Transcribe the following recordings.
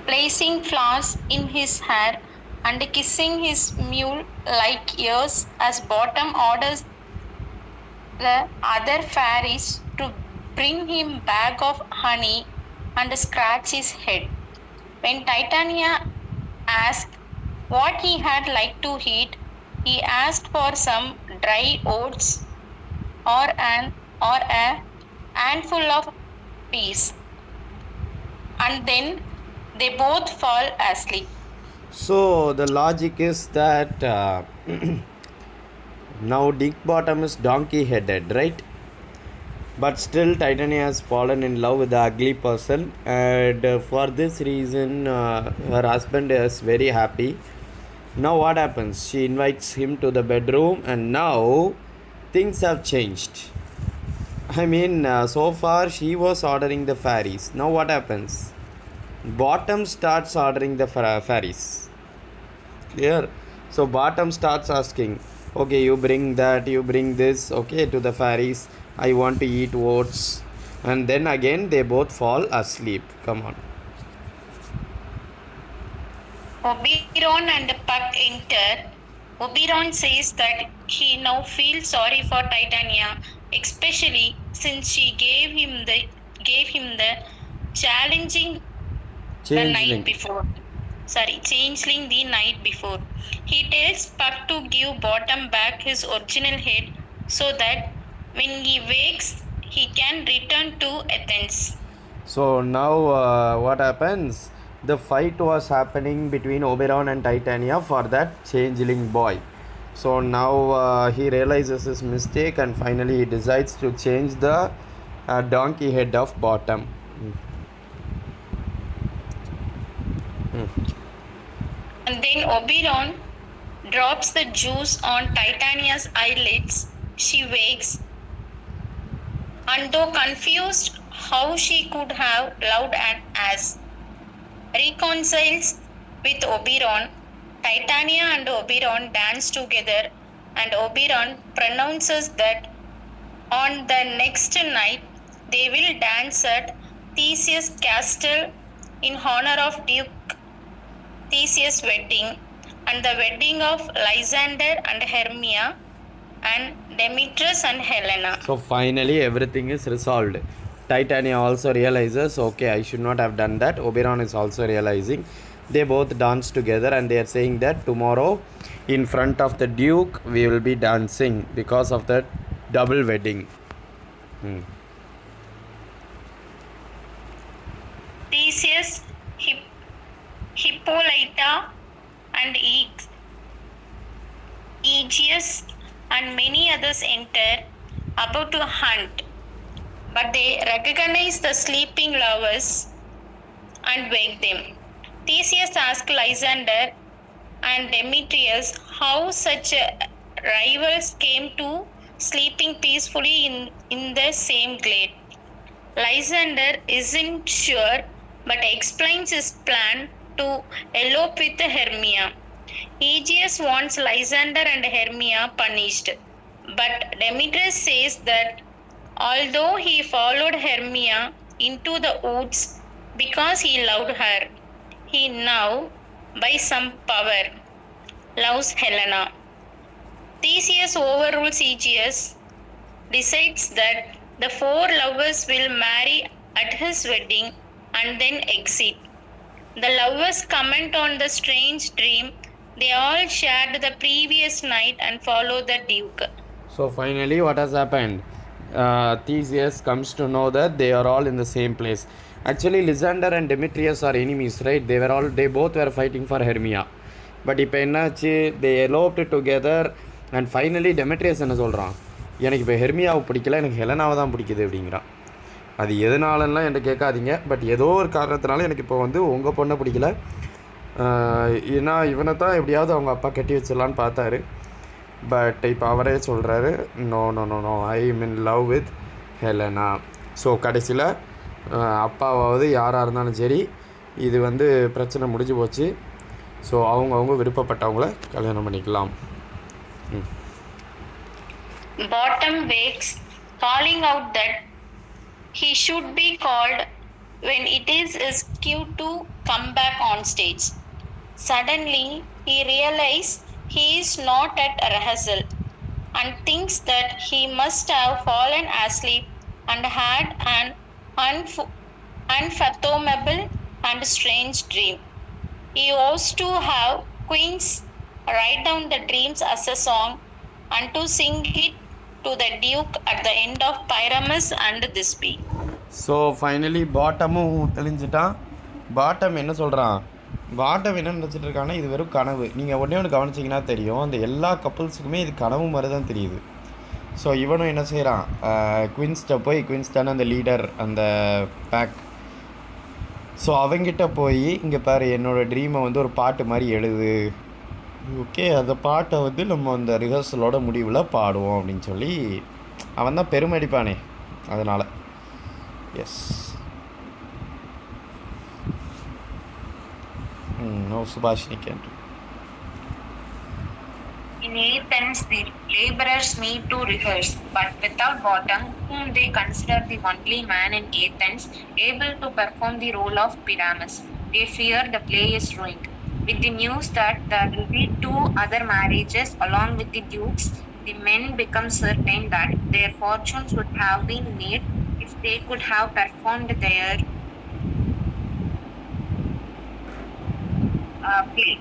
placing flowers in his hair and kissing his mule like ears as Bottom orders the other fairies to bring him bag of honey and scratch his head. When Titania asked what he had like to eat, he asked for some dry oats or a handful of peas, and then they both fall asleep. So the logic is that now Dick Bottom is donkey headed, right? But still, Titania has fallen in love with the ugly person, and for this reason, her husband is very happy. Now, what happens? She invites him to the bedroom, and now things have changed. I mean, so far she was ordering the fairies. Now, what happens? Bottom starts ordering the fairies. Clear? So, Bottom starts asking, okay, you bring that, you bring this, okay, to the fairies. I want to eat oats. And then again, they both fall asleep. Come on. Oberon and Puck enter. Oberon says that he now feels sorry for Titania, especially since she gave him the challenging the night before. Changeling the night before. He tells Puck to give Bottom back his original head so that when he wakes, he can return to Athens. So now what happens? The fight was happening between Oberon and Titania for that changeling boy. So now he realizes his mistake and finally he decides to change the donkey head of Bottom. And then Oberon drops the juice on Titania's eyelids. She wakes, and though confused how she could have loved an ass, reconciles with Oberon. Titania and Oberon dance together, and Oberon pronounces that on the next night they will dance at Theseus' castle in honor of Duke Theseus' wedding and the wedding of Lysander and Hermia and Demetrius and Helena. So finally everything is resolved. Titania also realizes, okay, I should not have done that. Oberon is also realizing. They both dance together and they are saying that tomorrow in front of the Duke we will be dancing because of the double wedding. Theseus, Hippolyta, and Aegeus and many others enter about to hunt, but they recognize the sleeping lovers and wake them. Theseus asks Lysander and Demetrius how such rivals came to sleeping peacefully in the same glade. Lysander isn't sure but explains his plan to elope with Hermia. Aegeus wants Lysander and Hermia punished, but Demetrius says that although he followed Hermia into the woods because he loved her, he now, by some power, loves Helena. Theseus overrules Aegeus, decides that the four lovers will marry at his wedding and then exit. The lovers comment on the strange dream they all shared the previous night and follow the Duke. So finally what has happened? Theseus comes to know that they are all in the same place. Actually Lysander and Demetrius are enemies, right? They both were fighting for Hermia. But இப்போ என்னாச்சு, they eloped together and finally Demetrius என்ன சொல்கிறான், எனக்கு இப்போ ஹெர்மியாவை பிடிக்கல, எனக்கு ஹெலனாவை தான் பிடிக்குது அப்படிங்கிறான். அது எதனாலலாம் என்கிட்ட கேட்காதீங்க, பட் ஏதோ ஒரு காரணத்தினால எனக்கு இப்போ வந்து உங்கள் பொண்ணை பிடிக்கல. ஏன்னா இவனை தான் எப்படியாவது அவங்க அப்பா கட்டி வச்சிடலான்னு பார்த்தாரு. பட் இப்போ அவரே சொல்கிறாரு, no no no no, I am in love with Helena. So கடைசியில் அப்பாவாவது யாராக இருந்தாலும் சரி, இது வந்து பிரச்சனை முடிஞ்சு போச்சு. ஸோ அவங்கவுங்க விருப்பப்பட்டவங்கள கல்யாணம் பண்ணிக்கலாம். Bottom wakes, calling out that he should be called when it is his cue to come back on stage. Suddenly, he realizes he is not at rehearsal and thinks that he must have fallen asleep and had an unfathomable and strange dream. He was to have Queens write down the dreams as a song and to sing it to the Duke at the end of Pyramus and Thisbe. So finally பாட்டமும் தெளிஞ்சிட்டான். Bottom என்ன சொல்கிறான், bottom என்ன நினச்சிட்டு இருக்கான்னா இது வெறும் கனவு. நீங்கள் ஒன்றே ஒன்று கவனிச்சிங்கன்னா தெரியும், அந்த எல்லா கப்புள்ஸுக்குமே இது கனவு மாதிரி தான் தெரியுது. ஸோ இவனும் என்ன செய்கிறான், குயின்ஸ்ட்டை போய், குயின்ஸ்டான அந்த லீடர் அந்த பேக், ஸோ அவங்கிட்ட போய் இங்கே பாரு என்னோடய ட்ரீமை வந்து ஒரு பாட்டு மாதிரி எழுது, ஓகே அந்த பாட்டை வந்து நம்ம அந்த ரிஹர்சலோட முடிவில் பாடுவோம் அப்படின்னு சொல்லி அவன் தான் பெருமை அடிப்பானே அதனால். எஸ் நோ சுபாஷினி கேட்டு. In Athens, the laborers meet to rehearse, but without Bottom, whom they consider the only man in Athens able to perform the role of Pyramus, they fear the play is ruined. With the news that there will be 2 other marriages along with the dukes, the men become certain that their fortunes would have been made if they could have performed their play.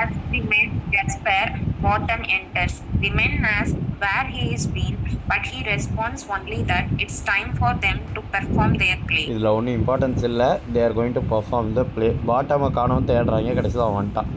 As the men despair, Bottom enters. The men ask where he has been, but he responds only that it's time for them to perform their play. இதில் ஒன்றும் importance இல்லை, they are going to perform the play. பாட்டமை காணவும் தேடுறாங்க, கடைசியில் அவன் வந்துட்டான்.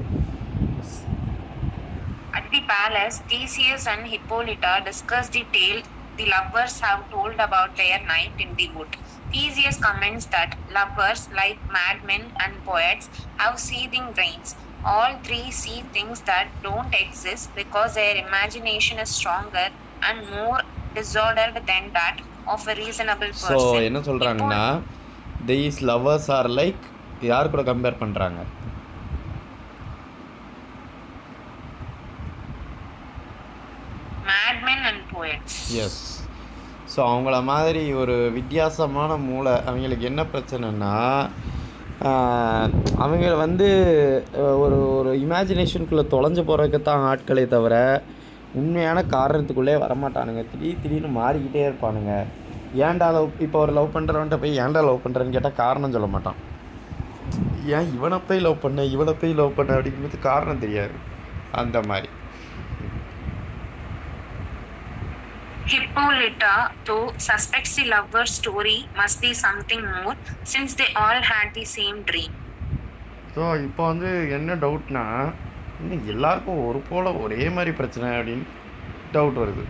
At the palace, Theseus and Hippolyta discuss the tale the lovers have told about their night in the wood. Theseus comments that lovers, like madmen and poets, have seething brains. All 3 see things that don't exist because their imagination is stronger and more disordered than that of a reasonable person. So என்ன சொல்கிறாங்கன்னா, these lovers R like, யார் கூட compare பண்ணுறாங்க, madmen and poets. Yes. So அவங்கள மாதிரி ஒரு வித்தியாசமான மூளை. அவங்களுக்கு என்ன பிரச்சனைன்னா, அவங்க வந்து ஒரு ஒரு இமேஜினேஷனுக்குள்ளே தொலைஞ்சு போகிறதுக்கு தான் ஆட்களே தவிர உண்மையான காரணத்துக்குள்ளே வரமாட்டானுங்க. திடீர்னு மாறிக்கிட்டே இருப்பானுங்க. ஏன்டா லவ், இப்போ ஒரு லவ் பண்ணுறவன்ட்ட போய் ஏன்டா லவ் பண்ணுறேன்னு கேட்டால் காரணம் சொல்ல மாட்டான். ஏன் இவனை போய் லவ் பண்ண அப்படிங்கிறது காரணம் தெரியாது. அந்த மாதிரி Hippolyta, though, suspects the lover's story must be something more, since they all had the same dream. So இப்போ வந்து என்ன டவுட்னா, இன்னும் எல்லாருக்கும் ஒரு போல் ஒரே மாதிரி பிரச்சனை அப்படின்னு டவுட் வருது.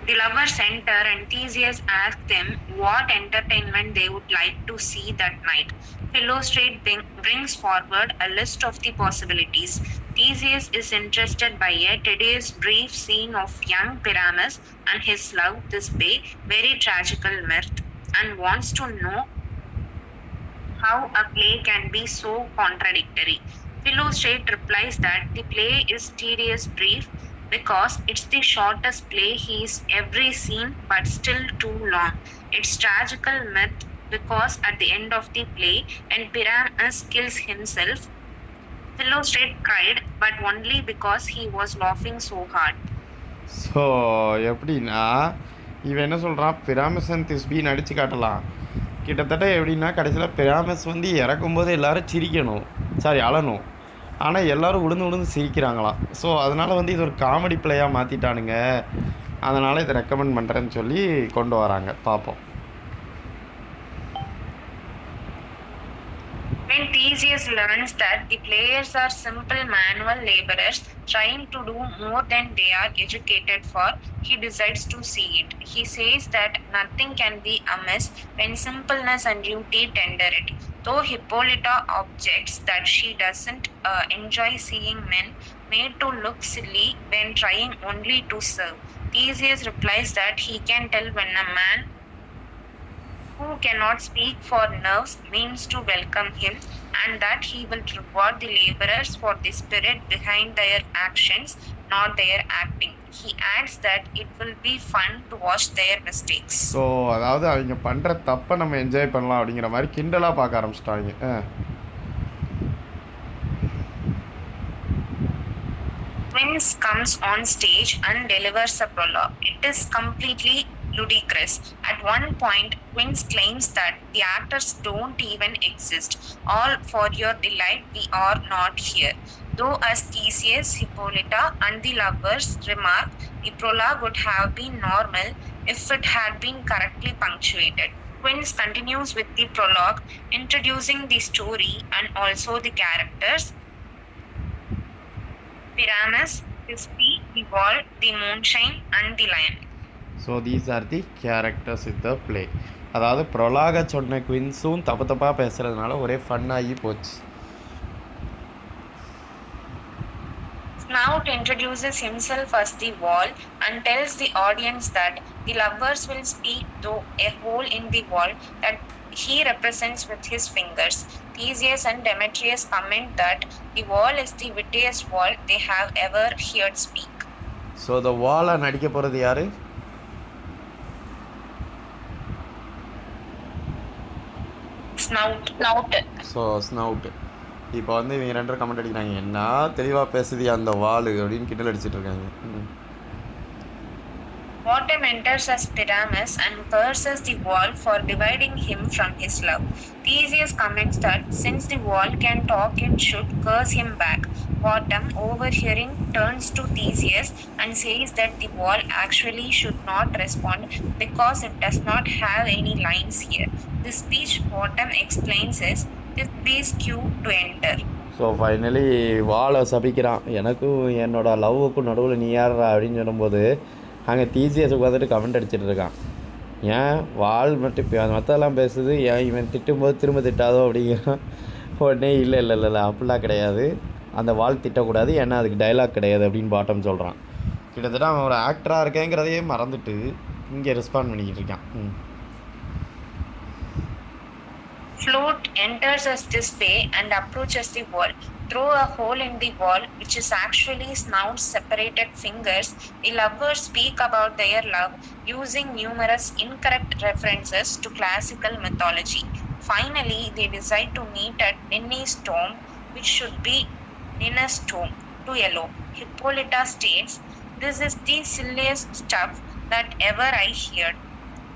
The lovers enter and Theseus asks them what entertainment they would like to see that night. Philostrate brings forward a list of the possibilities. Theseus is interested by a tedious brief scene of young Pyramus and his love Thisbe, very tragical mirth, and wants to know how a play can be so contradictory. Philostrate replies that the play is tedious brief because it's the shortest play he's ever seen but still too long. It's tragical myth because at the end of the play, when Pyramus kills himself, Philostrate cried, but only because he was laughing so hard. So எப்படின்னா, இவன் என்ன சொல்கிறான், பிராமஸ் and திஸ்பின்னு அடித்து காட்டலாம். கிட்டத்தட்ட எப்படின்னா, கடைசியில் பிராமஸ் வந்து இறக்கும்போது எல்லோரும் சிரிக்கணும், அழணும். ஆனால் எல்லோரும் உளுந்து சிரிக்கிறாங்களாம். ஸோ அதனால் வந்து இது ஒரு காமெடி பிளேயாக மாற்றிட்டானுங்க. அதனால் இதை ரெக்கமெண்ட் பண்ணுறேன்னு சொல்லி கொண்டு வராங்க. பார்ப்போம். When Theseus learns that the players are simple manual laborers trying to do more than they are educated for, he decides to see it. He says that nothing can be amiss when simpleness and duty tender it. Though Hippolyta objects that she doesn't enjoy seeing men made to look silly when trying only to serve, Theseus replies that he can tell when a man who cannot speak for nerves means to welcome him, and that he will reward the laborers for the spirit behind their actions, not their acting. He adds that it will be fun to watch their mistakes. So அதாவது அவங்க பண்ணுற தப்பை நம்ம enjoy பண்ணலாம் அப்படிங்கிற மாதிரி கிண்டலாக பார்க்க ஆரம்பிச்சிட்டாங்க. Twins comes on stage and delivers a prologue. It is completely ludicrous. At one point, Twins claims that the actors don't even exist. All for your delight, we are not here. Though as Theseus, Hippolyta and the lovers remark, the prologue would have been normal if it had been correctly punctuated. Twins continues with the prologue, introducing the story and also the characters. Pyramus, Thisbe, the Wall, the Moonshine and the Lion. So these are the characters in the play. அதாவது ப்ரொலாக சொன்ன குவின்ஸும் தப்பாக பேசுகிறதுனால ஒரே ஃபன்னாகி போச்சு. Snout introduces himself as the Wall and tells the audience that the lovers will speak through a hole in the wall that he represents with his fingers. Theseus and Demetrius comment that the wall is the wittiest wall they have ever heard speak. So the வாலை நடிக்க போகிறது யார்? Snout. So ஸ்னவுட்டு. இப்போ வந்து இவங்க 2 பேரும் comment அடிக்கிறாங்க, என்ன தெளிவாக பேசுது அந்த வால் அப்படின்னு கிண்டல் அடிச்சிட்டு இருக்காங்க. Bottom enters as Pyramus and curses the wall for dividing him from his love. Theseus comments that since the wall can talk, it should curse him back. Bottom, overhearing, turns to Theseus and says that the wall actually should not respond because it does not have any lines here. The speech Bottom explains is Thisbe's cue to enter. So finally வாலை சபிக்கிறான், எனக்கும் என்னோட லவ்வுக்கும் நடுவில் நீ யாரா அப்படின்னு சொல்லும்போது அங்கே Theseus உட்காந்துட்டு கமெண்ட் அடிச்சிட்டு இருக்கான். ஏன் வால் மட்டும் இப்போ மற்றெல்லாம் பேசுது, ஏன் இவன் திட்டும்போது திரும்ப திட்டாதோ அப்படிங்கிறான். உடனே இல்லை அப்படிலாம் கிடையாது, அந்த வால் திட்டக்கூடாது, ஏன்னா அதுக்கு டைலாக் கிடையாது அப்படின்னு பாட்டம் சொல்கிறான். கிட்டத்தட்ட அவன் ஒரு ஆக்டராக இருக்கேங்கிறதையே மறந்துட்டு இங்கே ரெஸ்பாண்ட் பண்ணிக்கிட்டு இருக்கான். Flute enters as Thisbe and approaches the wall. Through a hole in the wall, which is actually Snout's separated fingers, the lovers speak about their love using numerous incorrect references to classical mythology. Finally, they decide to meet at Ninny's tomb, which should be Ninus' tomb, to elope. Hippolyta states, "This is the silliest stuff that ever I heard."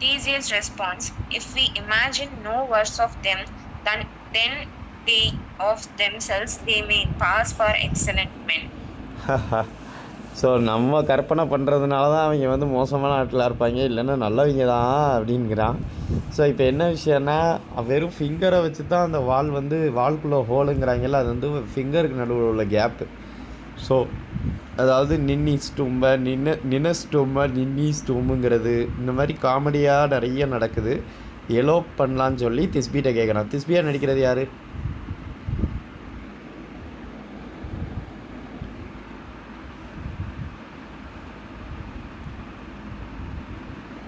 Theseus responds, "If we imagine no verse of them, then they of themselves they may pass for excellent men." So நம்ம கற்பனை பண்ணுறதுனால தான் அவங்க வந்து மோசமான ஆட்களாக இருப்பாங்க, இல்லைன்னா நல்லவங்க தான் அப்படிங்கிறான். ஸோ இப்போ என்ன விஷயம்னா, வெறும் ஃபிங்கரை வச்சு தான் அந்த வால் வந்து வால்குள்ளே ஹோலுங்கிறாங்கல்ல, அது வந்து ஃபிங்கருக்கு நடுவில் உள்ள கேப்பு. ஸோ அதாவது நின்னீஸ் டூம்புங்கிறது இந்த மாதிரி காமெடியாக நிறைய நடக்குது. எலோப் பண்ணலான்னு சொல்லி திஸ்பிகிட்ட கேட்குறான். திஸ்பியாக நடிக்கிறது யார்?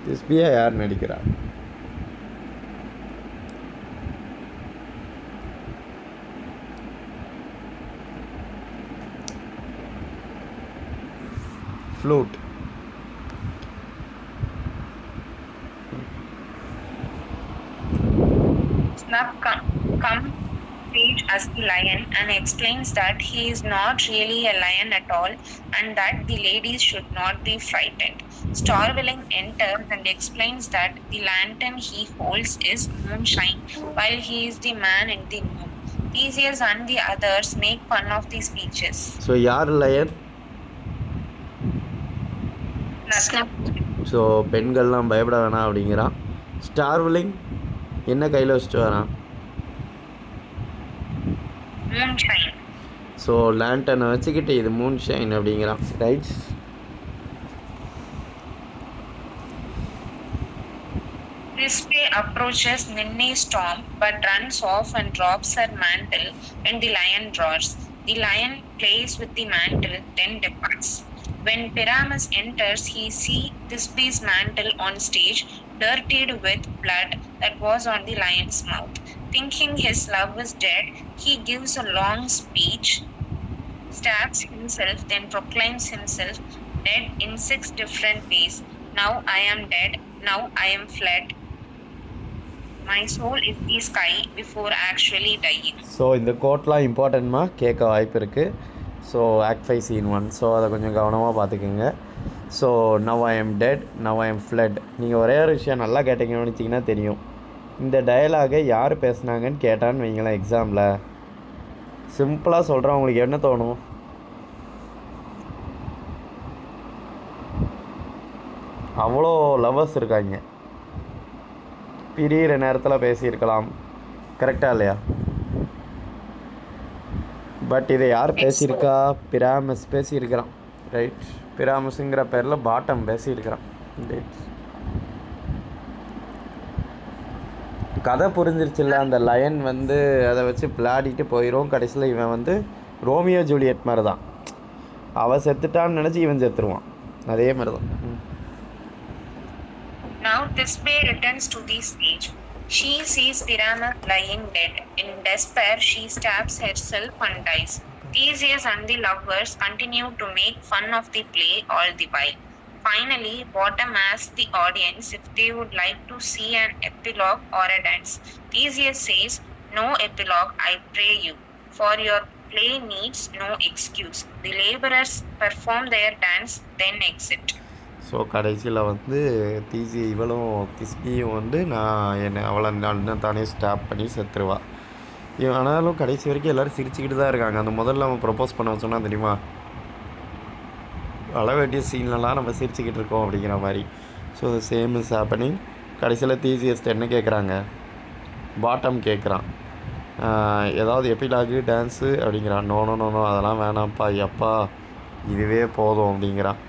திஸ்பியா யார் நடிக்கிறா? Flute. Snub comes stage as the lion and explains that he is not really a lion at all and that the ladies should not be frightened. Starveling enters and explains that the lantern he holds is Moonshine while he is the man in the moon. Theseus and the others make fun of the speeches. So யார் lion? So பெண்கள்லாம் பயப்பட வேணாம் அப்படிங்கிறான். ஸ்டார்விலிங் என்ன கையில் வச்சுட்டு வரான்? So லேண்டனை வச்சுக்கிட்டு இது மூன்ஷைன் அப்படிங்கிறான். Right. Thisbe approaches Ninny's tomb but runs off and drops her mantle when the lion roars. The lion plays with the mantle, then departs. When Pyramus enters, he sees Thisbe's mantle on stage, dirtied with blood that was on the lion's mouth. Thinking his love is dead, he gives a long speech, stabs himself, then proclaims himself dead in 6 different ways. Now I am dead, now I am fled. My soul is the sky before actually dying. So இந்த கோட்லாம் இம்பார்ட்டன்ட்மா கேட்க வாய்ப்பு இருக்குது. So act 5 Scene 1. So அதை கொஞ்சம் கவனமாக பார்த்துக்குங்க. So now I am dead, now I am fled. நீங்கள் ஒரே ஒரு விஷயம் நல்லா கேட்டீங்கன்னு வச்சிங்கன்னா தெரியும். இந்த டயலாகை யார் பேசுனாங்கன்னு கேட்டான்னு வைங்களேன் எக்ஸாமில். சிம்பிளாக சொல்கிறேன், உங்களுக்கு என்ன தோணும்? அவ்வளோ லவ்வர்ஸ் இருக்காங்க, பிரியிற நேரத்தில் பேசியிருக்கலாம், கரெக்டாக இல்லையா? பட் இதை யார் பேசியிருக்கா? பிராமஸ் பேசியிருக்கிறான், ரைட்? பிராமஸுங்கிற பேரில் பாட்டம் பேசியிருக்கிறான், ரைட்? கதை புரிஞ்சிருச்சுல்ல. அந்த லயன் வந்து அதை வச்சு விளையாடிட்டு போயிடும். கடைசியில் இவன் வந்து ரோமியோ ஜூலியட் மாதிரி தான், அவள் செத்துட்டான்னு நினச்சி இவன் செத்துருவான். அதே மாதிரி தான். Now Thisbe returns to the stage. She sees Pyramus lying dead. In despair, she stabs herself and dies. Theseus and the lovers continue to make fun of the play all the while. Finally, Bottom asks the audience if they would like to see an epilogue or a dance. Theseus says, "No epilogue, I pray you, for your play needs no excuse." The laborers perform their dance, then exit. So கடைசியில் வந்து இவளும் திஸ்பியும் வந்து அவளை தானே stop பண்ணி செத்துருவா. ஆனாலும் கடைசி வரைக்கும் எல்லோரும் சிரிச்சுக்கிட்டு தான் இருக்காங்க. அந்த முதல்ல அவன் ப்ரப்போஸ் பண்ண சொன்னால் தெரியுமா, அழ வேண்டிய சீன்லலாம் நம்ம சிரிச்சுக்கிட்டு இருக்கோம் அப்படிங்கிற மாதிரி. So same is happening. கடைசியில் தீசியஸ்ட் என்ன கேட்குறாங்க? பாட்டம் கேட்குறான், ஏதாவது எப்பிலாகு டான்ஸு அப்படிங்கிறான். நோ நோ நோ நோ, அதெல்லாம் வேணாம்ப்பா, எப்பா இதுவே போதும் அப்படிங்கிறான்.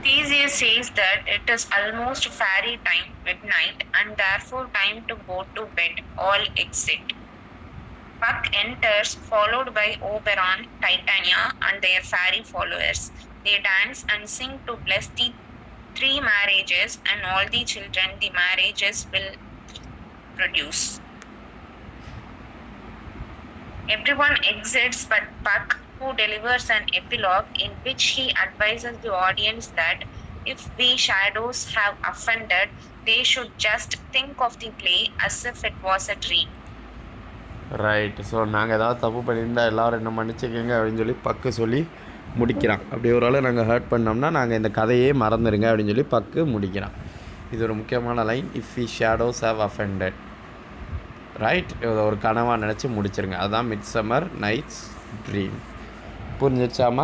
Theseus says that it is almost fairy time, midnight, and therefore time to go to bed. All exit. Puck enters, followed by Oberon, Titania, and their fairy followers. They dance and sing to bless the 3 marriages and all the children the marriages will produce. Everyone exits but Puck, who delivers an epilogue in which he advises the audience that if we shadows have offended, they should just think of the play as if it was a dream. Right. So நாங்கள் ஏதாவது தப்பு பண்ணியிருந்தால் எல்லோரும் என்ன மன்னிச்சுக்கோங்க அப்படின்னு சொல்லி பக்கு சொல்லி முடிக்கிறான். அப்படி ஒரு ஆள் நாங்கள் ஹர்ட் பண்ணோம்னா நாங்கள் இந்த கதையே மறந்துடுங்க அப்படின்னு சொல்லி பக்கு முடிக்கிறான். இது ஒரு முக்கியமான line. If we shadows have offended, right? ஒரு கனவாக நினச்சி முடிச்சிருங்க. அதுதான் மிட் சம்மர் நைட்ஸ் ட்ரீம். புரிஞ்சிச்சாமா?